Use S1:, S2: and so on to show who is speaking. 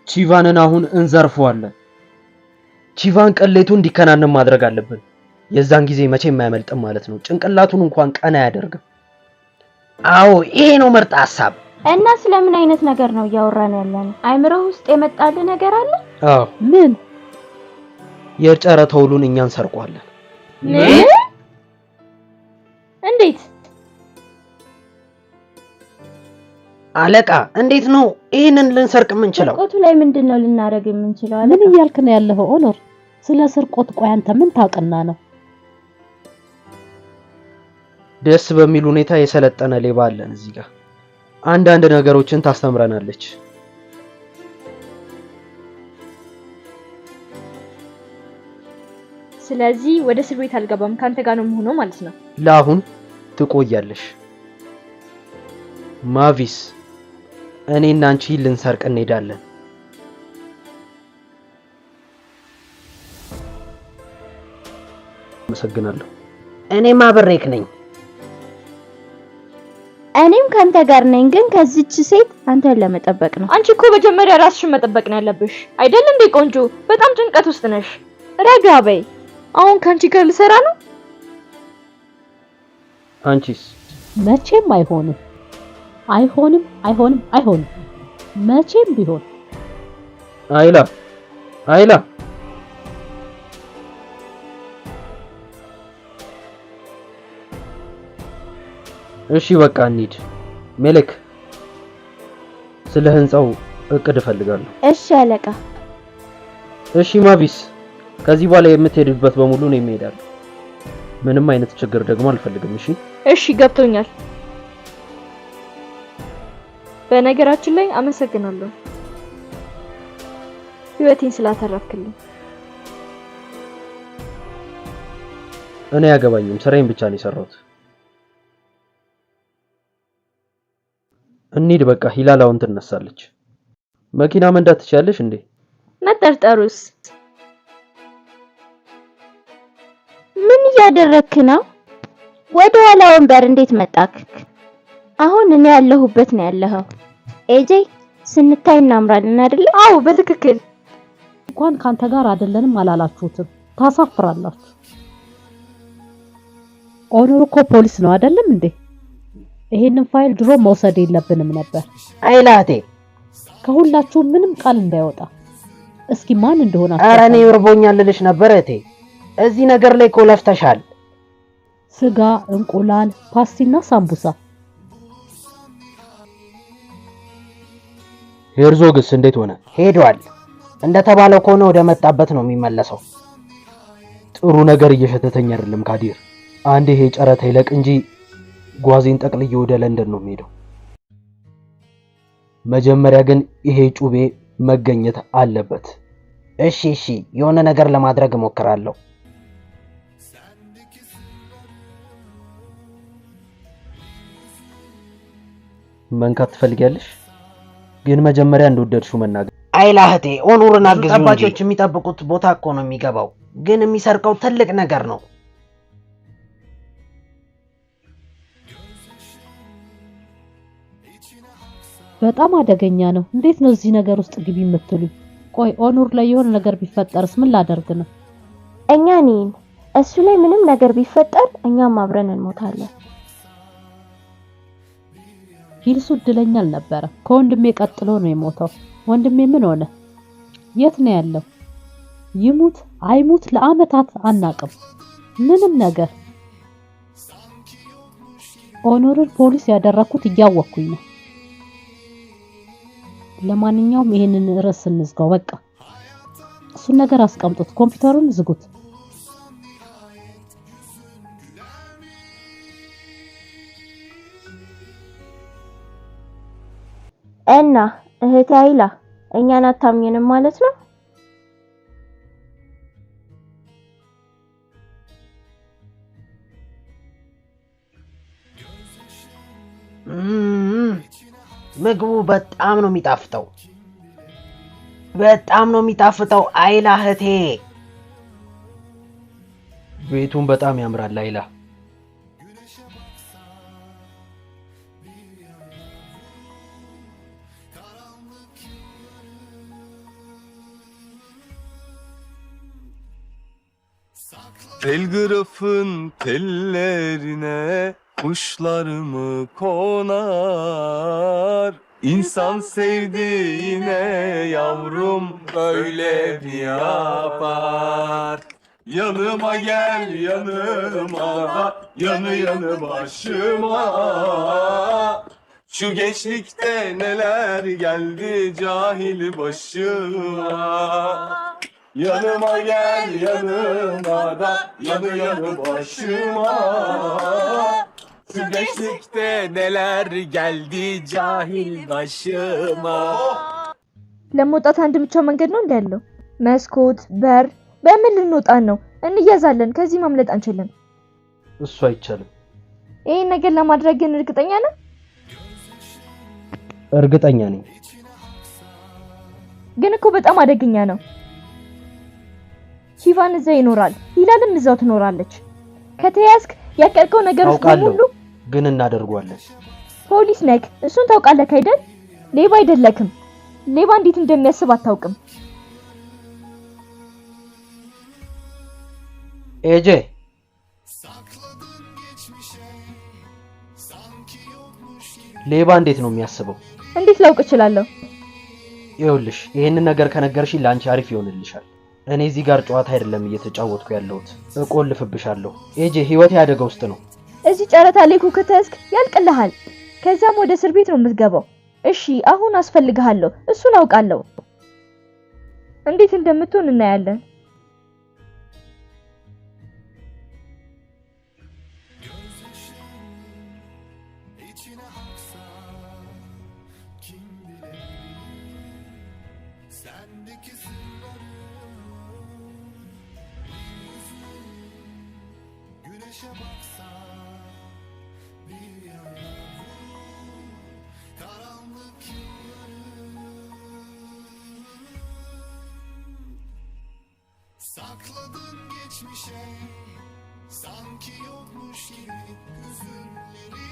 S1: ቺቫንን አሁን እንዘርፈዋለን። ቺቫን ቅሌቱ እንዲከናነን ማድረግ አለብን። የዛን ጊዜ መቼም አያመልጥም ማለት ነው። ጭንቅላቱን እንኳን ቀና ያደርግ።
S2: አዎ ይሄ ነው ምርጥ ሐሳብ።
S3: እና ስለምን አይነት ነገር ነው እያወራን ያለነው? አይምሮህ ውስጥ የመጣልህ ነገር አለ?
S1: አዎ።
S3: ምን?
S1: የጨረታው ሁሉን እኛን ሰርቋለን።
S3: ምን? እንዴት?
S2: አለቃ እንዴት ነው ይሄንን ልንሰርቅ የምንችለው?
S3: ስርቆቱ ላይ ምንድነው ልናደርግ የምንችለው?
S4: ምን እያልክ ነው ያለኸው ኦኖር? ስለ ስርቆት ቆይ አንተ ምን ታውቅና ነው?
S1: ደስ በሚል ሁኔታ የሰለጠነ ሌባ አለን እዚህ ጋር። አንዳንድ ነገሮችን ታስተምረናለች።
S5: ስለዚህ ወደ እስር ቤት አልገባም፣ ካንተ ጋር ነው የምሆነው ማለት ነው።
S1: ለአሁን ትቆያለሽ። ማቪስ እኔና አንቺ ልንሰርቅ እንሄዳለን። አመሰግናለሁ።
S2: እኔም አብሬክ ነኝ።
S3: እኔም ካንተ ጋር ነኝ፣ ግን ከዚች ሴት አንተን ለመጠበቅ ነው።
S5: አንቺ እኮ መጀመሪያ ራስሽን መጠበቅ ነው ያለብሽ አይደል እንዴ? ቆንጆ፣ በጣም ጭንቀት ውስጥ ነሽ። ረጋ በይ። አሁን ካንቺ ጋር ልሰራ ነው።
S1: አንቺስ?
S4: መቼም አይሆንም፣ አይሆንም፣ አይሆንም፣ አይሆንም መቼም ቢሆን።
S1: አይላ አይላ እሺ በቃ እንሂድ። ሜሌክ ስለ ህንጻው እቅድ እፈልጋለሁ።
S3: እሺ አለቃ።
S1: እሺ ማቪስ ከዚህ በኋላ የምትሄድበት በሙሉ ነው የሚሄዳለው። ምንም አይነት ችግር ደግሞ አልፈልግም። እሺ
S5: እሺ ገብቶኛል። በነገራችን ላይ አመሰግናለሁ ህይወቴን ስላተረፍክልኝ።
S1: እኔ ያገባኝም ስራዬን ብቻ ነው የሰራሁት። እንሂድ በቃ። ሂላላውን ትነሳለች። መኪና መንዳት ትችያለሽ እንዴ?
S3: መጠርጠሩስ? ምን እያደረክ ነው? ወደ ኋላ ወንበር እንዴት መጣክ? አሁን እኔ ያለሁበት ነው ያለኸው። ኤጄ ስንታይ እናምራለን አይደል?
S5: አዎ በትክክል።
S4: እንኳን ካንተ ጋር አይደለንም አላላችሁትም። ታሳፍራላችሁ። ኦኖር እኮ ፖሊስ ነው አይደለም እንዴ? ይሄንን ፋይል ድሮ መውሰድ የለብንም ነበር።
S2: አይላቴ
S4: ከሁላችሁ ምንም ቃል እንዳይወጣ። እስኪ ማን እንደሆነ
S2: ኧረ እኔ እርቦኛል ልልሽ ነበር እቴ። እዚህ ነገር ላይ እኮ ለፍተሻል።
S4: ስጋ፣ እንቁላል፣ ፓስቲና ሳምቡሳ።
S1: ሄርዞግስ እንዴት ሆነ?
S2: ሄዷል። እንደተባለው ከሆነ ወደ መጣበት ነው የሚመለሰው።
S1: ጥሩ ነገር እየሸተተኝ አይደለም ካዲር። አንዴ ይሄ ጨረታ ይለቅ እንጂ ጓዜን ጠቅልዬ ወደ ለንደን ነው የምሄደው። መጀመሪያ ግን ይሄ ጩቤ መገኘት አለበት።
S2: እሺ የሆነ ነገር ለማድረግ እሞክራለሁ።
S1: መንካት ትፈልጊያለሽ? ግን መጀመሪያ እንደወደድሽው መናገር።
S2: አይላህቴ ኦኑርን አግዙ። ጠባቂዎች የሚጠብቁት ቦታ እኮ ነው የሚገባው፣ ግን የሚሰርቀው ትልቅ ነገር ነው።
S4: በጣም አደገኛ ነው። እንዴት ነው እዚህ ነገር ውስጥ ግቢ የምትሉኝ? ቆይ ኦኑር ላይ የሆነ ነገር ቢፈጠርስ ምን ላደርግ ነው?
S3: እኛ ነን። እሱ ላይ ምንም ነገር ቢፈጠር እኛም አብረን እንሞታለን።
S4: ሂልሱ እድለኛ አልነበረም። ከወንድሜ ቀጥሎ ነው የሞተው። ወንድሜ ምን ሆነ? የት ነው ያለው? ይሙት አይሙት ለአመታት አናቅም ምንም ነገር። ኦኖርን ፖሊስ ያደረኩት እያወቅኩኝ ነው። ለማንኛውም ይሄንን ርዕስ እንዝጋው በቃ። እሱን ነገር አስቀምጡት፣ ኮምፒውተሩን ዝጉት።
S3: እና እህቴ አይላ እኛን አታምኝንም ማለት ነው?
S2: ምግቡ በጣም ነው የሚጣፍጠው። በጣም ነው የሚጣፍጠው አይላ እህቴ።
S1: ቤቱን በጣም ያምራል አይላ።
S6: Telgrafın tellerine kuşlar mı konar? İnsan sevdiğine yavrum böyle mi yapar? Yanıma gel yanıma, yanı başıma. Şu gençlikte neler geldi cahil başıma. Yanıma gel yanıma da yanı başıma. Şu gençlikte neler geldi cahil başıma.
S5: ለመውጣት አንድ ብቻ መንገድ ነው እንዳለው መስኮት በር በምን ልንወጣ ነው? እንያዛለን። ከዚህ ማምለጥ አንችልም።
S1: እሱ አይቻልም።
S5: ይሄን ነገር ለማድረግ ግን እርግጠኛ ነህ?
S1: እርግጠኛ ነኝ።
S5: ግን እኮ በጣም አደገኛ ነው። ሂቫን እዛ ይኖራል፣ ሂላልም እዛው ትኖራለች። ከተያዝክ ያቀልከው ነገር ሁሉ
S1: ግን እናደርጓለን።
S5: ፖሊስ ነክ እሱን ታውቃለህ አይደል? ሌባ አይደለክም። ሌባ እንዴት እንደሚያስብ አታውቅም።
S1: ኤጄ ሌባ እንዴት ነው የሚያስበው?
S5: እንዴት ላውቅ እችላለሁ?
S1: ይኸውልሽ ይሄንን ነገር ከነገርሽኝ ላንቺ አሪፍ ይሆንልሻል። እኔ እዚህ ጋር ጨዋታ አይደለም እየተጫወትኩ ያለሁት፣ እቆልፍብሻለሁ። ኤጄ ህይወቴ አደጋ ውስጥ ነው።
S5: እዚህ ጨረታ ላይ ከተያዝክ ያልቅልሃል። ከዛም ወደ እስር ቤት ነው የምትገባው። እሺ አሁን አስፈልግሃለሁ፣ እሱን አውቃለሁ። እንዴት እንደምትሆን እናያለን።
S6: Sakladım geçmişe sanki yokmuş gibi hüzünleri.